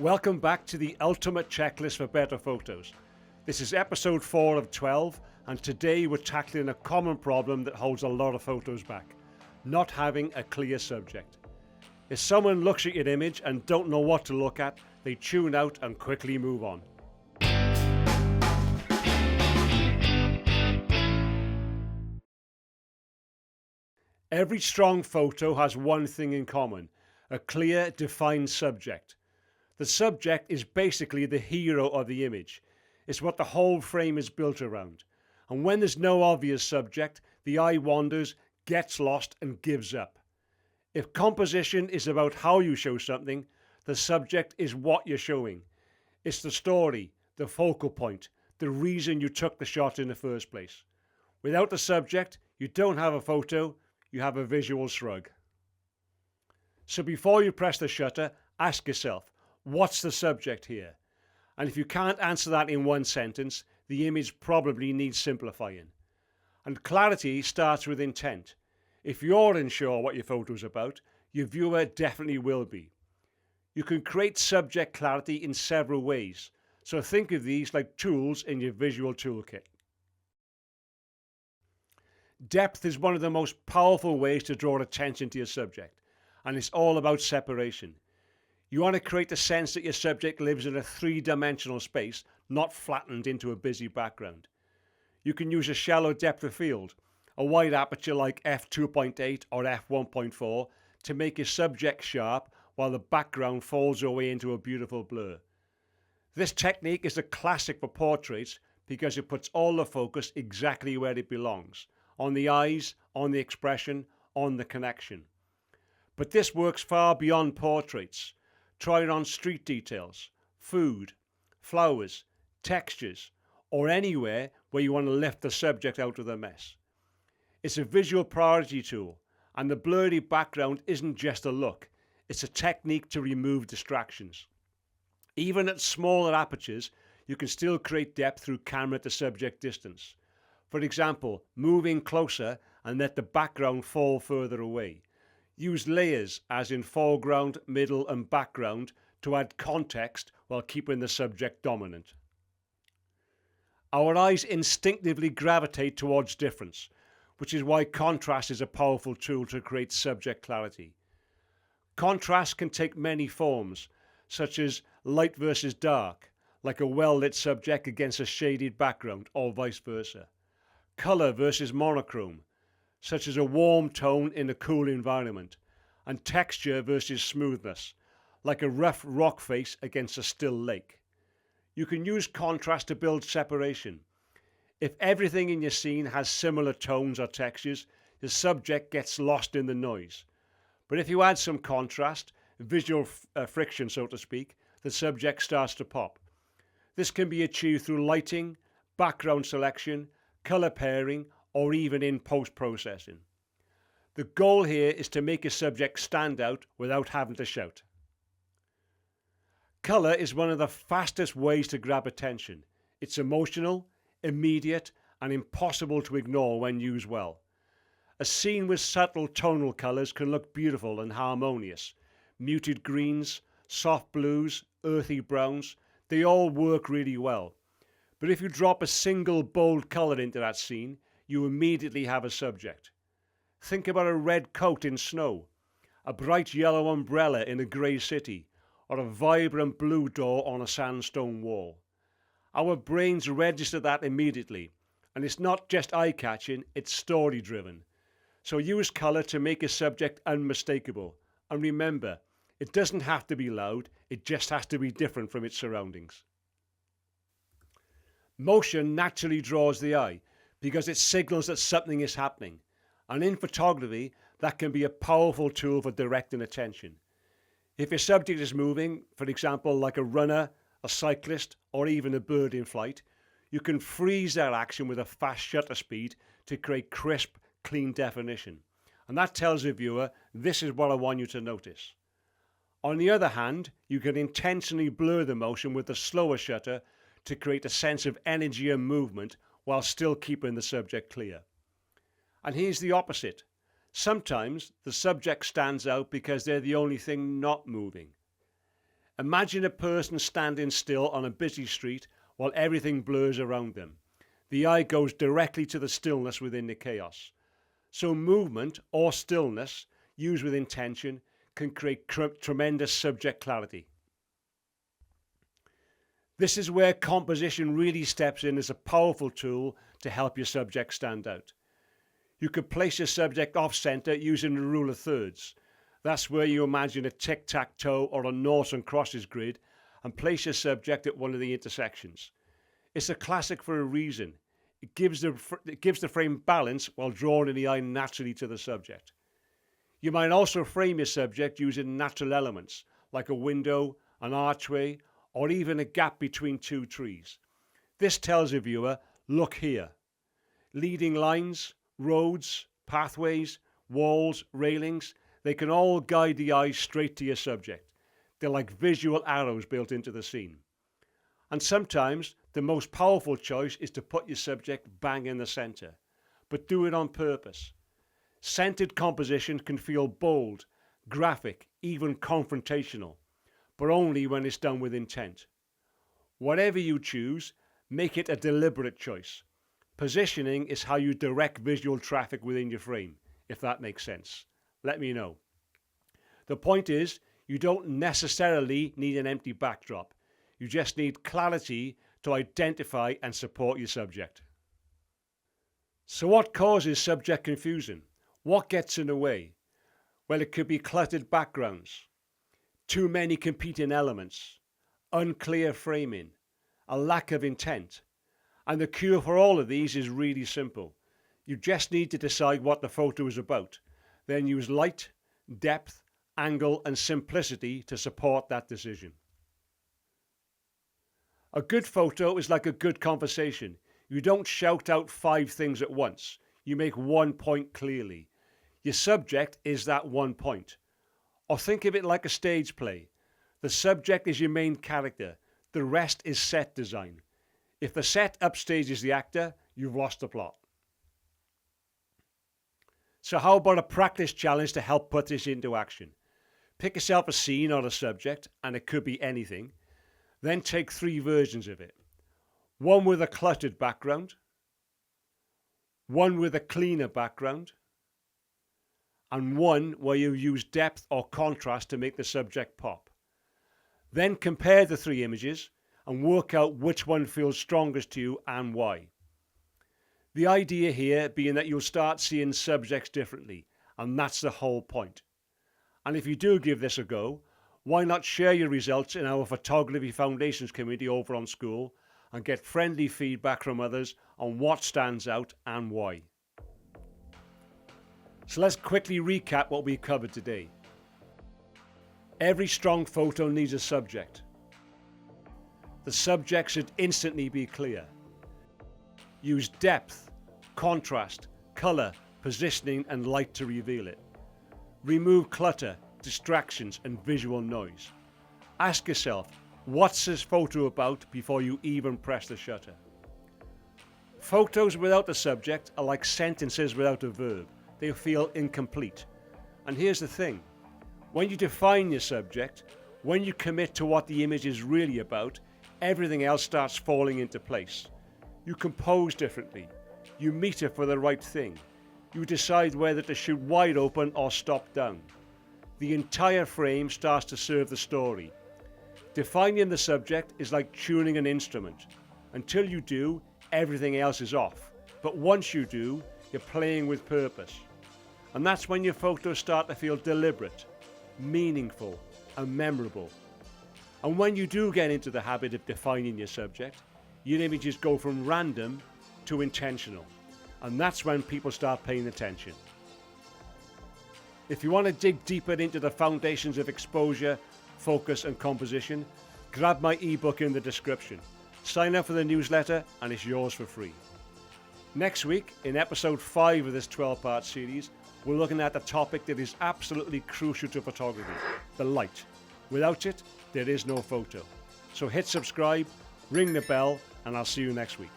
Welcome back to the ultimate checklist for better photos. This is episode 4 of 12, and today we're tackling a common problem that holds a lot of photos back: not having a clear subject. If someone looks at your image and don't know what to look at, they tune out and quickly move on. Every strong photo has one thing in common: a clear, defined subject. The subject is basically the hero of the image. It's what the whole frame is built around. And when there's no obvious subject, the eye wanders, gets lost, and gives up. If composition is about how you show something, the subject is what you're showing. It's the story, the focal point, the reason you took the shot in the first place. Without the subject, you don't have a photo, you have a visual shrug. So before you press the shutter, ask yourself, what's the subject here? And if you can't answer that in one sentence, the image probably needs simplifying. And clarity starts with intent. If you're unsure what your photo's about, your viewer definitely will be. You can create subject clarity in several ways, so think of these like tools in your visual toolkit. Depth is one of the most powerful ways to draw attention to your subject, and it's all about separation. You want to create the sense that your subject lives in a three-dimensional space, not flattened into a busy background. You can use a shallow depth of field, a wide aperture like f2.8 or f1.4 to make your subject sharp while the background falls away into a beautiful blur. This technique is a classic for portraits because it puts all the focus exactly where it belongs: on the eyes, on the expression, on the connection. But this works far beyond portraits. Try it on street details, food, flowers, textures, or anywhere where you want to lift the subject out of the mess. It's a visual priority tool, and the blurry background isn't just a look, it's a technique to remove distractions. Even at smaller apertures, you can still create depth through camera to subject distance. For example, move in closer and let the background fall further away. Use layers, as in foreground, middle and background, to add context while keeping the subject dominant. Our eyes instinctively gravitate towards difference, which is why contrast is a powerful tool to create subject clarity. Contrast can take many forms, such as light versus dark, like a well-lit subject against a shaded background, or vice versa. Color versus monochrome, such as a warm tone in a cool environment, and texture versus smoothness, like a rough rock face against a still lake. You can use contrast to build separation. If everything in your scene has similar tones or textures, the subject gets lost in the noise. But if you add some contrast, visual friction so to speak, the subject starts to pop. This can be achieved through lighting, background selection, color pairing, or even in post-processing. The goal here is to make a subject stand out without having to shout. Color is one of the fastest ways to grab attention. It's emotional, immediate, and impossible to ignore when used well. A scene with subtle tonal colors can look beautiful and harmonious. Muted greens, soft blues, earthy browns, they all work really well. But if you drop a single bold color into that scene, you immediately have a subject. Think about a red coat in snow, a bright yellow umbrella in a grey city, or a vibrant blue door on a sandstone wall. Our brains register that immediately, and it's not just eye-catching, it's story-driven. So use colour to make a subject unmistakable, and remember, it doesn't have to be loud, it just has to be different from its surroundings. Motion naturally draws the eye, because it signals that something is happening. And in photography, that can be a powerful tool for directing attention. If your subject is moving, for example, like a runner, a cyclist, or even a bird in flight, you can freeze their action with a fast shutter speed to create crisp, clean definition. And that tells the viewer, this is what I want you to notice. On the other hand, you can intentionally blur the motion with a slower shutter to create a sense of energy and movement while still keeping the subject clear. And here's the opposite. Sometimes the subject stands out because they're the only thing not moving. Imagine a person standing still on a busy street while everything blurs around them. The eye goes directly to the stillness within the chaos. So movement or stillness, used with intention, can create tremendous subject clarity. This is where composition really steps in as a powerful tool to help your subject stand out. You could place your subject off-center using the rule of thirds. That's where you imagine a tic-tac-toe or a noughts and crosses grid and place your subject at one of the intersections. It's a classic for a reason. It gives the frame balance while drawing the eye naturally to the subject. You might also frame your subject using natural elements like a window, an archway, or even a gap between two trees. This tells the viewer, look here. Leading lines, roads, pathways, walls, railings, they can all guide the eye straight to your subject. They're like visual arrows built into the scene. And sometimes the most powerful choice is to put your subject bang in the center, but do it on purpose. Centered composition can feel bold, graphic, even confrontational, but only when it's done with intent. Whatever you choose, make it a deliberate choice. Positioning is how you direct visual traffic within your frame, if that makes sense. Let me know. The point is, you don't necessarily need an empty backdrop. You just need clarity to identify and support your subject. So what causes subject confusion? What gets in the way? Well, it could be cluttered backgrounds, too many competing elements, unclear framing, a lack of intent. And the cure for all of these is really simple. You just need to decide what the photo is about, then use light, depth, angle, and simplicity to support that decision. A good photo is like a good conversation. You don't shout out 5 things at once. You make one point clearly. Your subject is that one point. Or think of it like a stage play. The subject is your main character. The rest is set design. If the set upstages the actor, you've lost the plot. So how about a practice challenge to help put this into action? Pick yourself a scene or a subject, and it could be anything. Then take 3 versions of it. One with a cluttered background, one with a cleaner background, and one where you use depth or contrast to make the subject pop. Then compare the 3 images and work out which one feels strongest to you and why. The idea here being that you'll start seeing subjects differently, and that's the whole point. And if you do give this a go, why not share your results in our Photography Foundations community over on School and get friendly feedback from others on what stands out and why. So let's quickly recap what we covered today. Every strong photo needs a subject. The subject should instantly be clear. Use depth, contrast, color, positioning, and light to reveal it. Remove clutter, distractions, and visual noise. Ask yourself, what's this photo about before you even press the shutter? Photos without a subject are like sentences without a verb. They feel incomplete. And here's the thing. When you define your subject, when you commit to what the image is really about, everything else starts falling into place. You compose differently. You meter for the right thing. You decide whether to shoot wide open or stop down. The entire frame starts to serve the story. Defining the subject is like tuning an instrument. Until you do, everything else is off. But once you do, you're playing with purpose. And that's when your photos start to feel deliberate, meaningful, and memorable. And when you do get into the habit of defining your subject, your images go from random to intentional. And that's when people start paying attention. If you want to dig deeper into the foundations of exposure, focus, and composition, grab my ebook in the description. Sign up for the newsletter and it's yours for free. Next week, in episode 5 of this 12-part series, we're looking at the topic that is absolutely crucial to photography, the light. Without it, there is no photo. So hit subscribe, ring the bell, and I'll see you next week.